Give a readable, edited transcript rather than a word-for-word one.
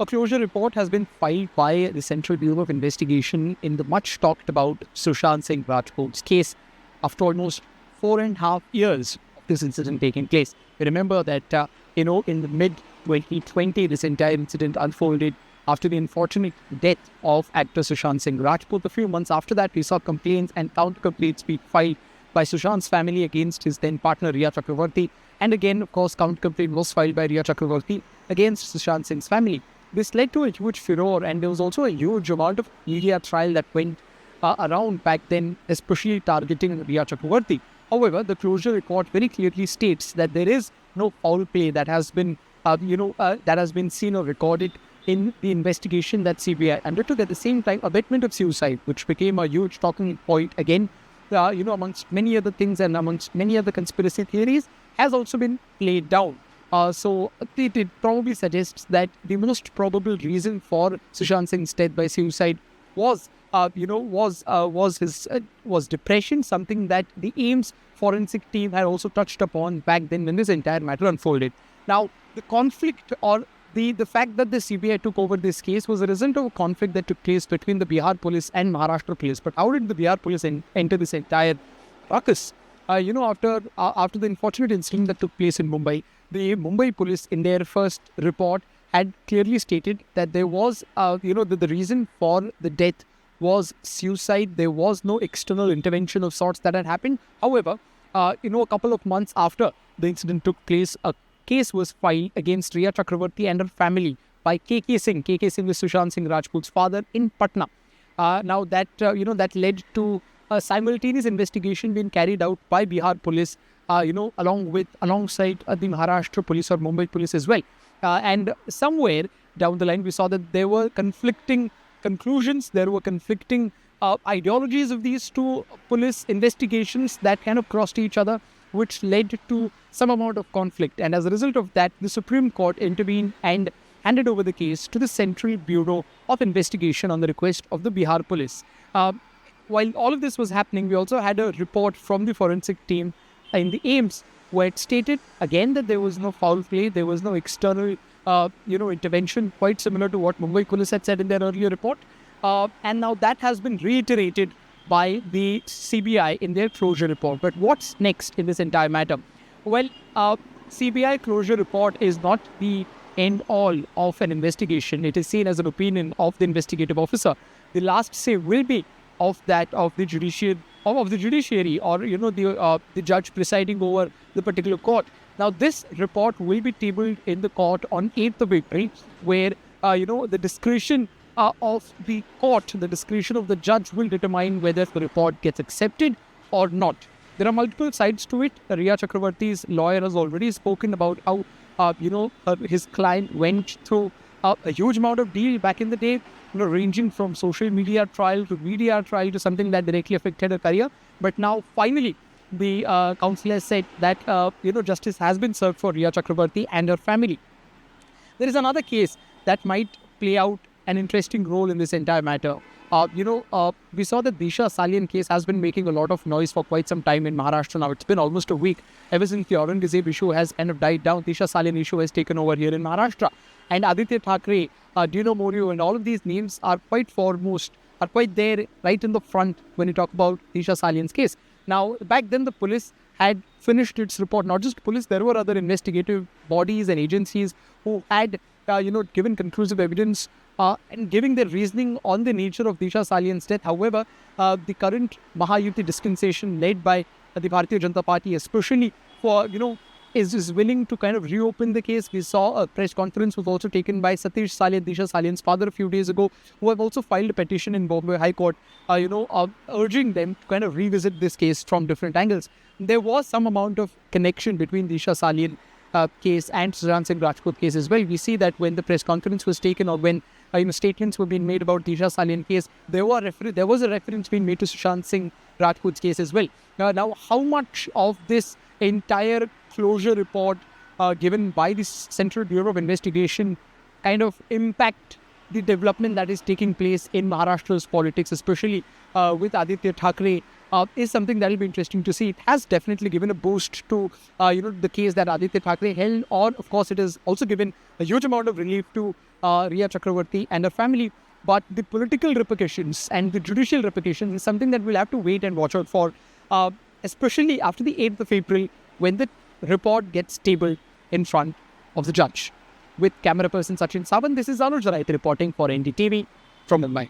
A closure report has been filed by the Central Bureau of Investigation in the much talked about Sushant Singh Rajput's case after almost 4.5 years of this incident taking place. We remember that, in the mid-2020, this entire incident unfolded after the unfortunate death of actor Sushant Singh Rajput. A few months after that, we saw complaints and counter-complaints being filed by Sushant's family against his then partner Rhea Chakraborty. And again, of course, counter-complaint was filed by Rhea Chakraborty against Sushant Singh's family. This led to a huge furore, and there was also a huge amount of media trial that went around back then, especially targeting Rhea Chakraborty. However, the closure report very clearly states that there is no foul play that has been, seen or recorded in the investigation that CBI undertook. At the same time, abetment of suicide, which became a huge talking point again, amongst many other things and amongst many other conspiracy theories, has also been played down. So it probably suggests that the most probable reason for Sushant Singh's death by suicide was depression, something that the AIMS forensic team had also touched upon back then when this entire matter unfolded. Now, the conflict or the fact that the CBI took over this case was a result of a conflict that took place between the Bihar police and Maharashtra police. But how did the Bihar police enter this entire ruckus? After the unfortunate incident that took place in Mumbai, the Mumbai police, in their first report, had clearly stated that there was, the reason for the death was suicide. There was no external intervention of sorts that had happened. However, a couple of months after the incident took place, a case was filed against Rhea Chakraborty and her family by KK Singh. KK Singh is Sushant Singh Rajput's father in Patna. Now that led to a simultaneous investigation being carried out by Bihar police, alongside the Maharashtra police or Mumbai police as well. And somewhere down the line, we saw that there were conflicting conclusions, there were conflicting ideologies of these two police investigations that kind of crossed each other, which led to some amount of conflict. And as a result of that, the Supreme Court intervened and handed over the case to the Central Bureau of Investigation on the request of the Bihar police. While all of this was happening, we also had a report from the forensic team in the AIMS where it stated again that there was no foul play, there was no external intervention, quite similar to what Mumbai police had said in their earlier report. And now that has been reiterated by the CBI in their closure report. But what's next in this entire matter? Well, CBI closure report is not the end all of an investigation. It is seen as an opinion of the investigative officer. The last say will be of the judiciary or the judge presiding over the particular court. Now, this report will be tabled in the court on 8th of April, where the discretion of the court, the discretion of the judge will determine whether the report gets accepted or not. There are multiple sides to it. Rhea Chakraborty's lawyer has already spoken about how his client went through a huge amount of deal back in the day, ranging from social media trial to something that directly affected her career. But now, finally, the counsel has said that, justice has been served for Rhea Chakraborty and her family. There is another case that might play out an interesting role in this entire matter. We saw that Disha Salian case has been making a lot of noise for quite some time in Maharashtra now. It's been almost a week ever since the Aurangzeb issue has kind of died down. Disha Salian issue has taken over here in Maharashtra. And Aditya Thackeray, Dino Morio, and all of these names are quite foremost, are quite there right in the front when you talk about Disha Salian's case. Now, back then the police had finished its report. Not just police, there were other investigative bodies and agencies who had given conclusive evidence and giving their reasoning on the nature of Disha Salian's death. However, the current Mahayuti dispensation led by the Bharatiya Janata Party, especially for, is willing to kind of reopen the case. We saw a press conference was also taken by Satish Salian, Disha Salian's father, a few days ago, who have also filed a petition in Bombay High Court, urging them to kind of revisit this case from different angles. There was some amount of connection between Disha Salian case and Sushant Singh Rajput case as well. We see that when the press conference was taken or when statements were being made about Disha Salian case, there was a reference being made to Sushant Singh Rajput's case as well. Now, how much of this entire closure report given by the Central Bureau of Investigation kind of impact the development that is taking place in Maharashtra's politics, especially with Aditya Thackeray, is something that will be interesting to see. It has definitely given a boost to, the case that Aditya Thackeray held, or of course it has also given a huge amount of relief to Rhea Chakraborty and her family. But the political repercussions and the judicial repercussions is something that we'll have to wait and watch out for, especially after the 8th of April, when the report gets tabled in front of the judge. With camera person Sachin Sawant, this is Anuj Rai reporting for NDTV from Mumbai.